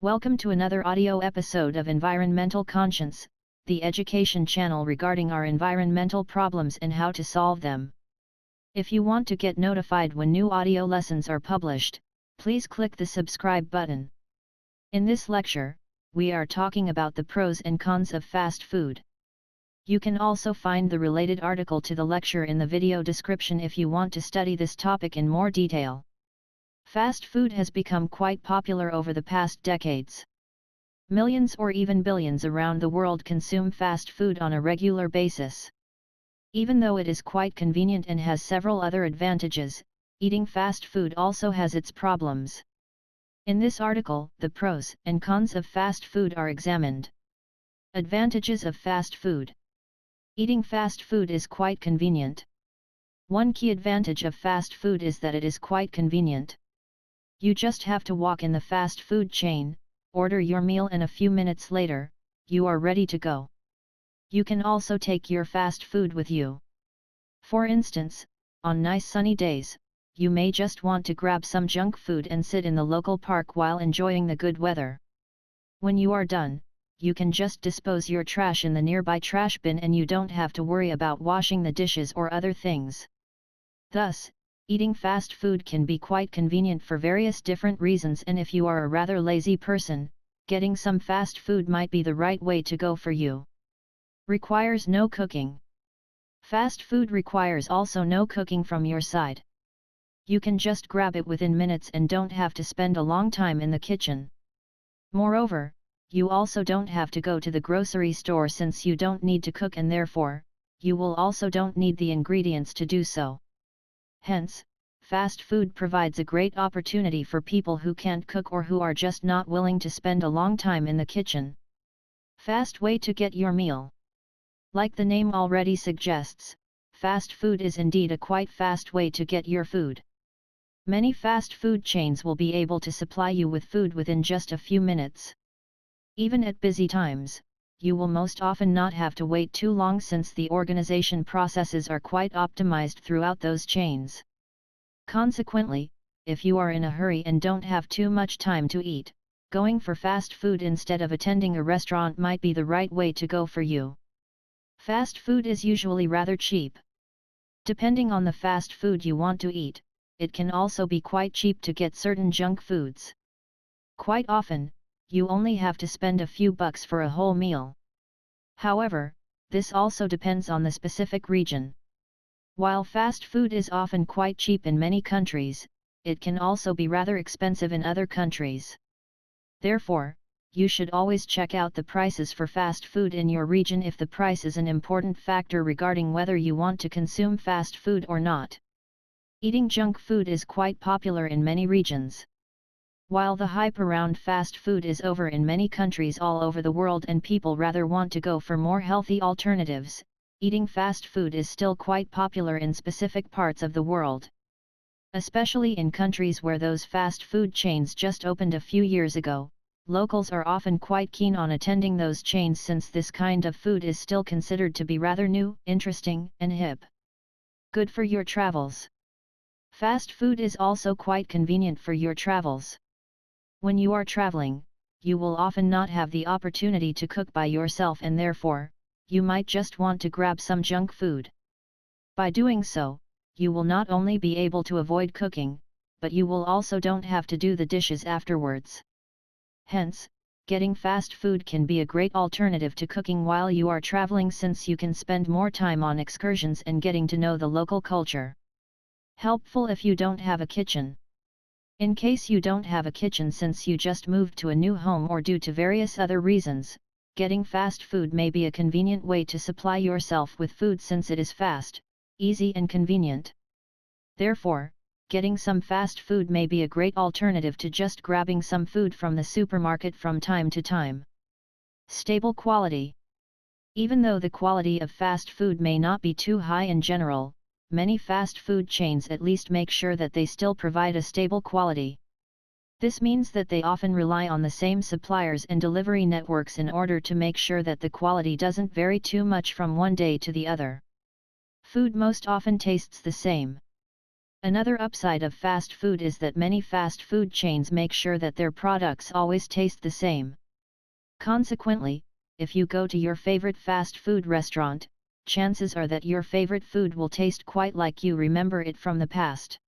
Welcome to another audio episode of Environmental Conscience, the education channel regarding our environmental problems and how to solve them. If you want to get notified when new audio lessons are published, please click the subscribe button. In this lecture, we are talking about the pros and cons of fast food. You can also find the related article to the lecture in the video description if you want to study this topic in more detail. Fast food has become quite popular over the past decades. Millions or even billions around the world consume fast food on a regular basis. Even though it is quite convenient and has several other advantages, eating fast food also has its problems. In this article, the pros and cons of fast food are examined. Advantages of fast food. Eating fast food is quite convenient. One key advantage of fast food is that it is quite convenient. You just have to walk in the fast food chain, order your meal, and a few minutes later, you are ready to go. You can also take your fast food with you. For instance, on nice sunny days, you may just want to grab some junk food and sit in the local park while enjoying the good weather. When you are done, you can just dispose your trash in the nearby trash bin and you don't have to worry about washing the dishes or other things. Thus, eating fast food can be quite convenient for various different reasons, and if you are a rather lazy person, getting some fast food might be the right way to go for you. Requires no cooking. Fast food requires also no cooking from your side. You can just grab it within minutes and don't have to spend a long time in the kitchen. Moreover, you also don't have to go to the grocery store since you don't need to cook, and therefore, you will also don't need the ingredients to do so. Hence, fast food provides a great opportunity for people who can't cook or who are just not willing to spend a long time in the kitchen. Fast way to get your meal. Like the name already suggests, fast food is indeed a quite fast way to get your food. Many fast food chains will be able to supply you with food within just a few minutes. Even at busy times, you will most often not have to wait too long since the organization processes are quite optimized throughout those chains. Consequently, if you are in a hurry and don't have too much time to eat, going for fast food instead of attending a restaurant might be the right way to go for you. Fast food is usually rather cheap. Depending on the fast food you want to eat, it can also be quite cheap to get certain junk foods. Quite often, you only have to spend a few bucks for a whole meal. However, this also depends on the specific region. While fast food is often quite cheap in many countries, it can also be rather expensive in other countries. Therefore, you should always check out the prices for fast food in your region if the price is an important factor regarding whether you want to consume fast food or not. Eating junk food is quite popular in many regions. While the hype around fast food is over in many countries all over the world and people rather want to go for more healthy alternatives, eating fast food is still quite popular in specific parts of the world. Especially in countries where those fast food chains just opened a few years ago, locals are often quite keen on attending those chains since this kind of food is still considered to be rather new, interesting, and hip. Good for your travels. Fast food is also quite convenient for your travels. When you are traveling, you will often not have the opportunity to cook by yourself, and therefore, you might just want to grab some junk food. By doing so, you will not only be able to avoid cooking, but you will also don't have to do the dishes afterwards. Hence, getting fast food can be a great alternative to cooking while you are traveling since you can spend more time on excursions and getting to know the local culture. Helpful if you don't have a kitchen. In case you don't have a kitchen since you just moved to a new home or due to various other reasons, getting fast food may be a convenient way to supply yourself with food since it is fast, easy and convenient. Therefore, getting some fast food may be a great alternative to just grabbing some food from the supermarket from time to time. Stable quality. Even though the quality of fast food may not be too high in general, many fast food chains at least make sure that they still provide a stable quality. This means that they often rely on the same suppliers and delivery networks in order to make sure that the quality doesn't vary too much from one day to the other. Food most often tastes the same. Another upside of fast food is that many fast food chains make sure that their products always taste the same. Consequently, if you go to your favorite fast food restaurant, chances are that your favorite food will taste quite like you remember it from the past.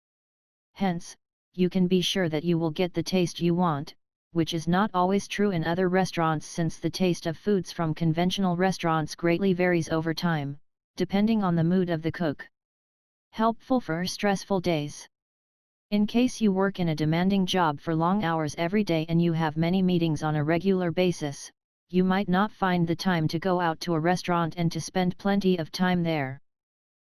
Hence, you can be sure that you will get the taste you want, which is not always true in other restaurants since the taste of foods from conventional restaurants greatly varies over time, depending on the mood of the cook. Helpful for stressful days. In case you work in a demanding job for long hours every day and you have many meetings on a regular basis, you might not find the time to go out to a restaurant and to spend plenty of time there.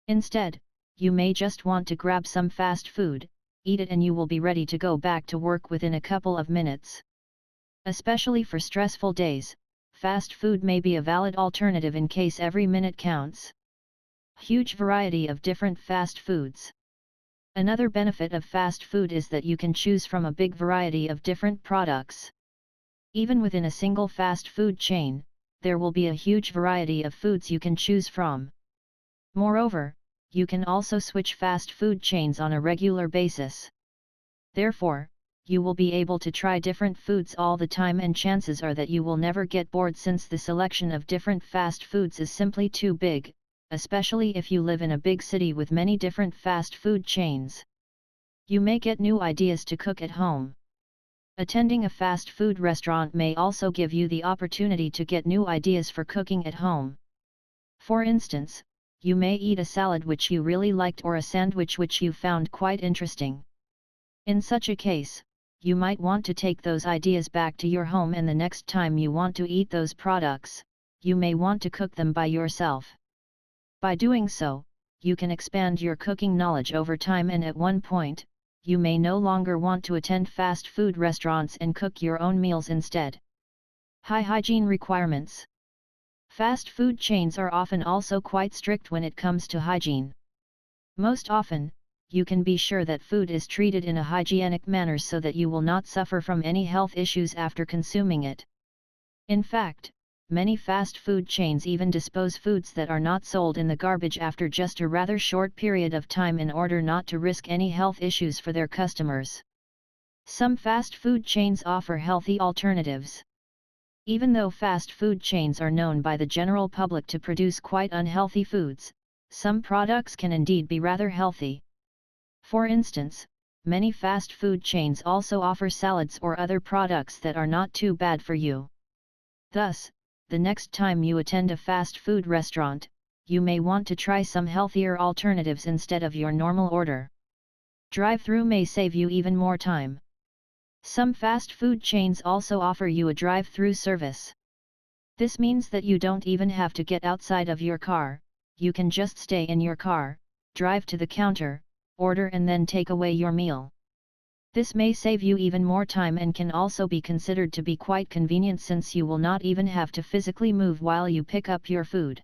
Instead, you may just want to grab some fast food, eat it, and you will be ready to go back to work within a couple of minutes. Especially for stressful days, fast food may be a valid alternative in case every minute counts. Huge variety of different fast foods. Another benefit of fast food is that you can choose from a big variety of different products. Even within a single fast food chain, there will be a huge variety of foods you can choose from. Moreover, you can also switch fast food chains on a regular basis. Therefore, you will be able to try different foods all the time, and chances are that you will never get bored since the selection of different fast foods is simply too big, especially if you live in a big city with many different fast food chains. You may get new ideas to cook at home. Attending a fast food restaurant may also give you the opportunity to get new ideas for cooking at home. For instance, you may eat a salad which you really liked or a sandwich which you found quite interesting. In such a case, you might want to take those ideas back to your home, and the next time you want to eat those products, you may want to cook them by yourself. By doing so, you can expand your cooking knowledge over time, and at one point, you may no longer want to attend fast food restaurants and cook your own meals instead. High hygiene requirements. Fast food chains are often also quite strict when it comes to hygiene. Most often, you can be sure that food is treated in a hygienic manner so that you will not suffer from any health issues after consuming it. In fact, many fast food chains even dispose foods that are not sold in the garbage after just a rather short period of time in order not to risk any health issues for their customers. Some fast food chains offer healthy alternatives. Even though fast food chains are known by the general public to produce quite unhealthy foods, some products can indeed be rather healthy. For instance, many fast food chains also offer salads or other products that are not too bad for you. Thus, the next time you attend a fast food restaurant, you may want to try some healthier alternatives instead of your normal order. Drive-through may save you even more time. Some fast food chains also offer you a drive-through service. This means that you don't even have to get outside of your car, you can just stay in your car, drive to the counter, order and then take away your meal. This may save you even more time and can also be considered to be quite convenient since you will not even have to physically move while you pick up your food.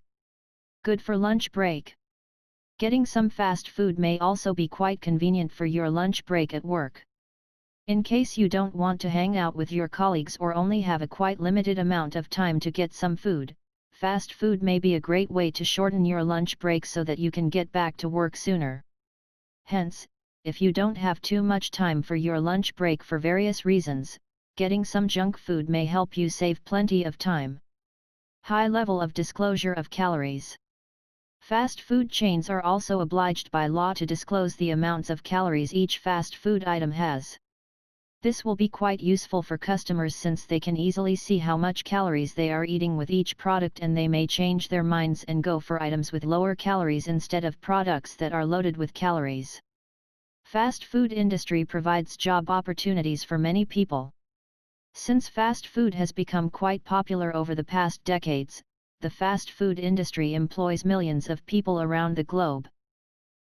Good for lunch break. Getting some fast food may also be quite convenient for your lunch break at work. In case you don't want to hang out with your colleagues or only have a quite limited amount of time to get some food, fast food may be a great way to shorten your lunch break so that you can get back to work sooner. Hence, if you don't have too much time for your lunch break for various reasons, getting some junk food may help you save plenty of time. High level of disclosure of calories. Fast food chains are also obliged by law to disclose the amounts of calories each fast food item has. This will be quite useful for customers since they can easily see how much calories they are eating with each product, and they may change their minds and go for items with lower calories instead of products that are loaded with calories. Fast food industry provides job opportunities for many people. Since fast food has become quite popular over the past decades, the fast food industry employs millions of people around the globe.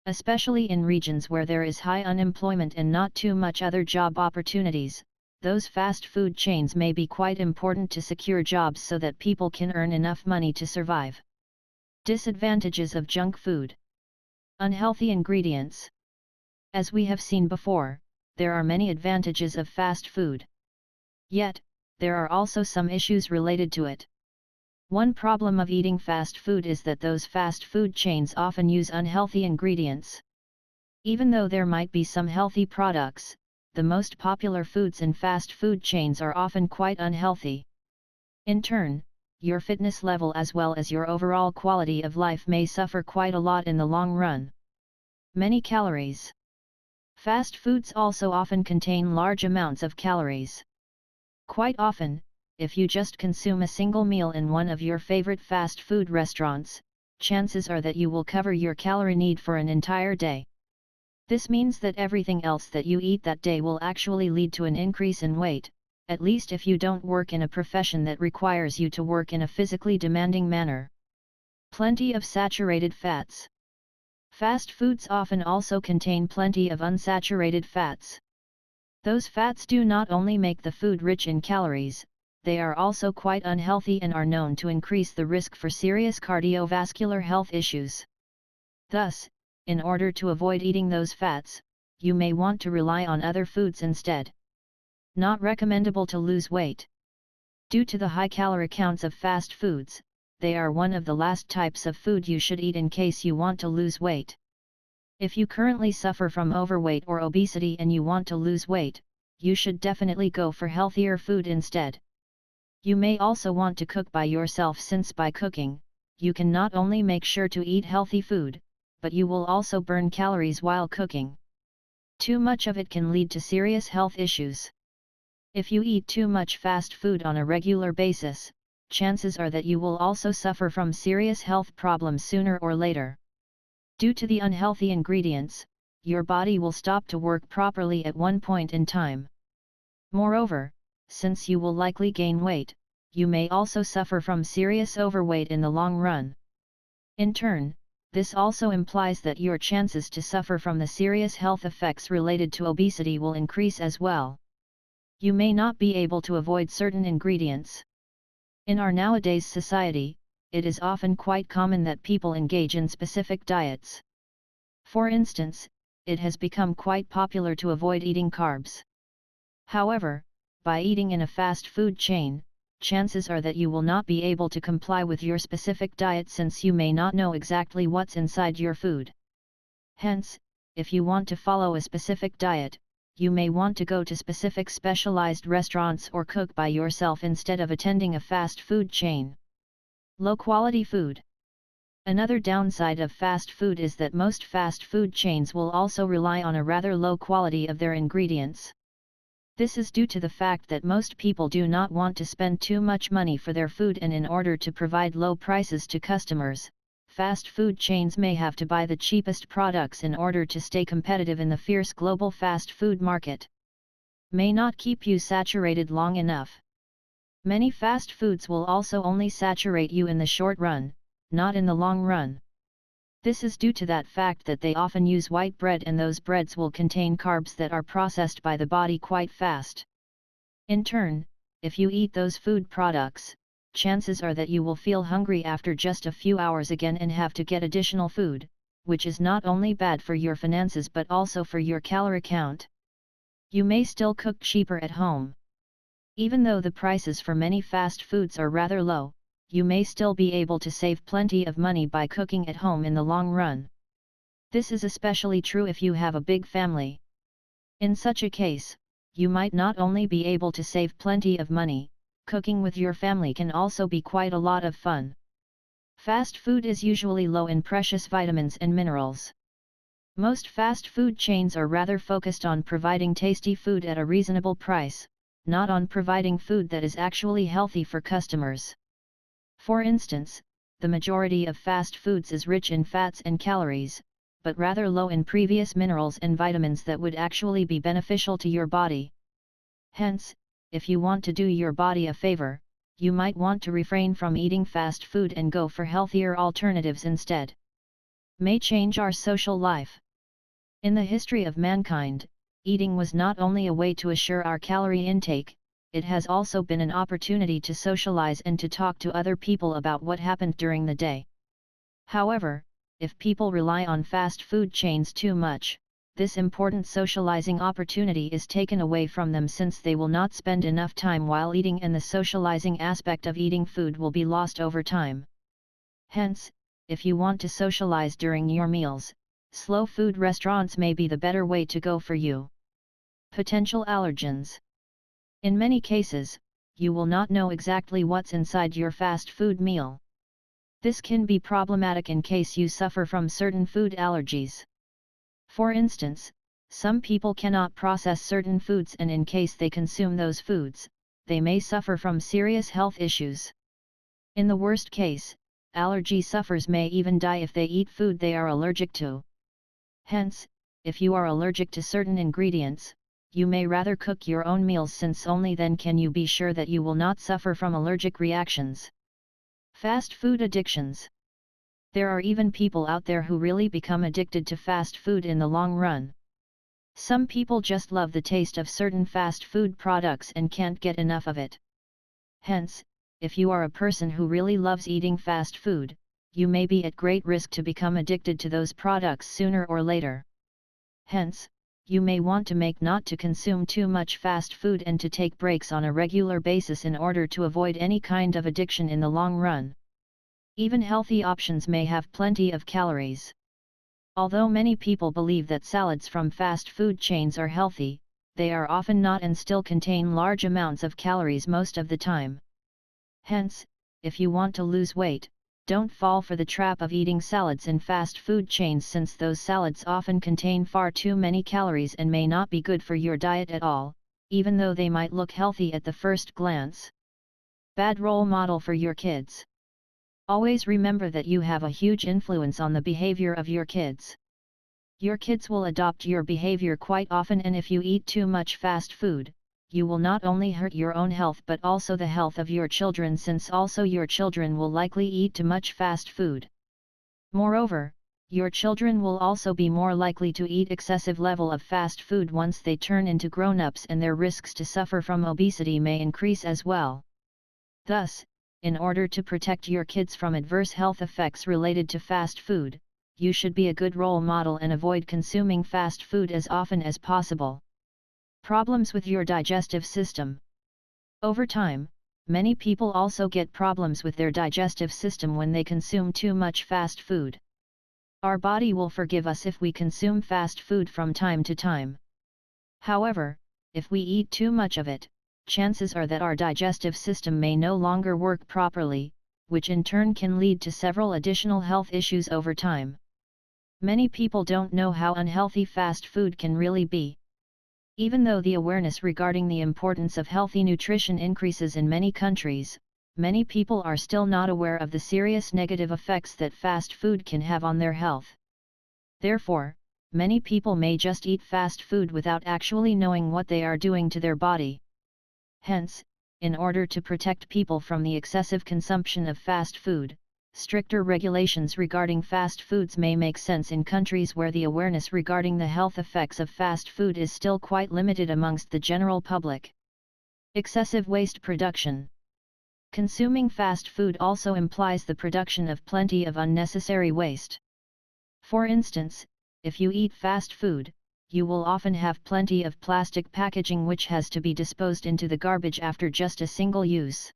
Especially in regions where there is high unemployment and not too much other job opportunities, those fast food chains may be quite important to secure jobs so that people can earn enough money to survive. Disadvantages of junk food. Unhealthy ingredients. As we have seen before, there are many advantages of fast food. Yet, there are also some issues related to it. One problem of eating fast food is that those fast food chains often use unhealthy ingredients. Even though there might be some healthy products, the most popular foods in fast food chains are often quite unhealthy. In turn, your fitness level as well as your overall quality of life may suffer quite a lot in the long run. Many calories. Fast foods also often contain large amounts of calories. Quite often, if you just consume a single meal in one of your favorite fast food restaurants, chances are that you will cover your calorie need for an entire day. This means that everything else that you eat that day will actually lead to an increase in weight, at least if you don't work in a profession that requires you to work in a physically demanding manner. Plenty of saturated fats. Fast foods often also contain plenty of unsaturated fats. Those fats do not only make the food rich in calories, they are also quite unhealthy and are known to increase the risk for serious cardiovascular health issues. Thus, in order to avoid eating those fats, you may want to rely on other foods instead. Not recommendable to lose weight. Due to the high calorie counts of fast foods, they are one of the last types of food you should eat in case you want to lose weight. If you currently suffer from overweight or obesity and you want to lose weight, you should definitely go for healthier food instead. You may also want to cook by yourself, since by cooking, you can not only make sure to eat healthy food, but you will also burn calories while cooking. Too much of it can lead to serious health issues. If you eat too much fast food on a regular basis, chances are that you will also suffer from serious health problems sooner or later. Due to the unhealthy ingredients, your body will stop to work properly at one point in time. Moreover, since you will likely gain weight, you may also suffer from serious overweight in the long run. In turn, this also implies that your chances to suffer from the serious health effects related to obesity will increase as well. You may not be able to avoid certain ingredients. In our nowadays society, it is often quite common that people engage in specific diets. For instance, it has become quite popular to avoid eating carbs. However, by eating in a fast food chain, chances are that you will not be able to comply with your specific diet, since you may not know exactly what's inside your food. Hence, if you want to follow a specific diet, you may want to go to specific specialized restaurants or cook by yourself instead of attending a fast food chain. Low quality food. Another downside of fast food is that most fast food chains will also rely on a rather low quality of their ingredients. This is due to the fact that most people do not want to spend too much money for their food, and in order to provide low prices to customers, fast food chains may have to buy the cheapest products in order to stay competitive in the fierce global fast food market. May not keep you saturated long enough. Many fast foods will also only saturate you in the short run, not in the long run. This is due to that fact that they often use white bread, and those breads will contain carbs that are processed by the body quite fast. In turn, if you eat those food products, chances are that you will feel hungry after just a few hours again and have to get additional food, which is not only bad for your finances but also for your calorie count. You may still cook cheaper at home. Even though the prices for many fast foods are rather low, you may still be able to save plenty of money by cooking at home in the long run. This is especially true if you have a big family. In such a case, you might not only be able to save plenty of money, cooking with your family can also be quite a lot of fun. Fast food is usually low in precious vitamins and minerals. Most fast food chains are rather focused on providing tasty food at a reasonable price, not on providing food that is actually healthy for customers. For instance, the majority of fast foods is rich in fats and calories, but rather low in previous minerals and vitamins that would actually be beneficial to your body. Hence, if you want to do your body a favor, you might want to refrain from eating fast food and go for healthier alternatives instead. May change our social life. In the history of mankind, eating was not only a way to assure our calorie intake, it has also been an opportunity to socialize and to talk to other people about what happened during the day. However, if people rely on fast food chains too much, this important socializing opportunity is taken away from them, since they will not spend enough time while eating, and the socializing aspect of eating food will be lost over time. Hence, if you want to socialize during your meals, slow food restaurants may be the better way to go for you. Potential allergens. In many cases, you will not know exactly what's inside your fast food meal. This can be problematic in case you suffer from certain food allergies. For instance, some people cannot process certain foods, and in case they consume those foods, they may suffer from serious health issues. In the worst case, allergy sufferers may even die if they eat food they are allergic to. Hence, if you are allergic to certain ingredients, you may rather cook your own meals, since only then can you be sure that you will not suffer from allergic reactions. Fast food addictions. There are even people out there who really become addicted to fast food in the long run. Some people just love the taste of certain fast food products and can't get enough of it. Hence, if you are a person who really loves eating fast food, you may be at great risk to become addicted to those products sooner or later. Hence, you may want to make not to consume too much fast food and to take breaks on a regular basis in order to avoid any kind of addiction in the long run. Even healthy options may have plenty of calories. Although many people believe that salads from fast food chains are healthy, they are often not and still contain large amounts of calories most of the time. Hence, if you want to lose weight, don't fall for the trap of eating salads in fast food chains, since those salads often contain far too many calories and may not be good for your diet at all, even though they might look healthy at the first glance. Bad role model for your kids. Always remember that you have a huge influence on the behavior of your kids. Your kids will adopt your behavior quite often, and if you eat too much fast food, you will not only hurt your own health but also the health of your children, since also your children will likely eat too much fast food. Moreover, your children will also be more likely to eat excessive level of fast food once they turn into grown-ups, and their risks to suffer from obesity may increase as well. Thus, in order to protect your kids from adverse health effects related to fast food, you should be a good role model and avoid consuming fast food as often as possible. Problems with your digestive system. Over time, many people also get problems with their digestive system when they consume too much fast food. Our body will forgive us if we consume fast food from time to time. However, if we eat too much of it, chances are that our digestive system may no longer work properly, which in turn can lead to several additional health issues over time. Many people don't know how unhealthy fast food can really be. Even though the awareness regarding the importance of healthy nutrition increases in many countries, many people are still not aware of the serious negative effects that fast food can have on their health. Therefore, many people may just eat fast food without actually knowing what they are doing to their body. Hence, in order to protect people from the excessive consumption of fast food, stricter regulations regarding fast foods may make sense in countries where the awareness regarding the health effects of fast food is still quite limited amongst the general public. Excessive waste production. Consuming fast food also implies the production of plenty of unnecessary waste. For instance, if you eat fast food, you will often have plenty of plastic packaging which has to be disposed into the garbage after just a single use.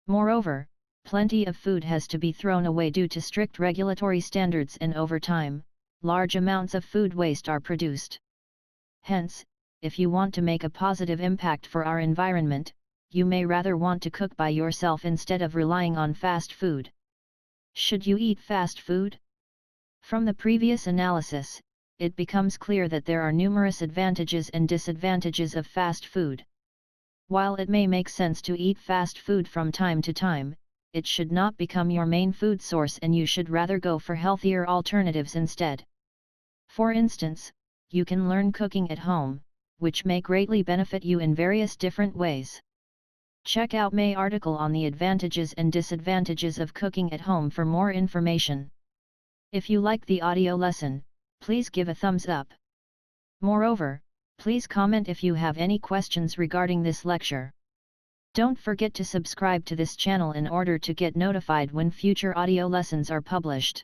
Moreover, plenty of food has to be thrown away due to strict regulatory standards, and over time, large amounts of food waste are produced. Hence, if you want to make a positive impact for our environment, you may rather want to cook by yourself instead of relying on fast food. Should you eat fast food? From the previous analysis, it becomes clear that there are numerous advantages and disadvantages of fast food. While it may make sense to eat fast food from time to time, it should not become your main food source, and you should rather go for healthier alternatives instead. For instance, you can learn cooking at home, which may greatly benefit you in various different ways. Check out my article on the advantages and disadvantages of cooking at home for more information. If you like the audio lesson, please give a thumbs up. Moreover, please comment if you have any questions regarding this lecture. Don't forget to subscribe to this channel in order to get notified when future audio lessons are published.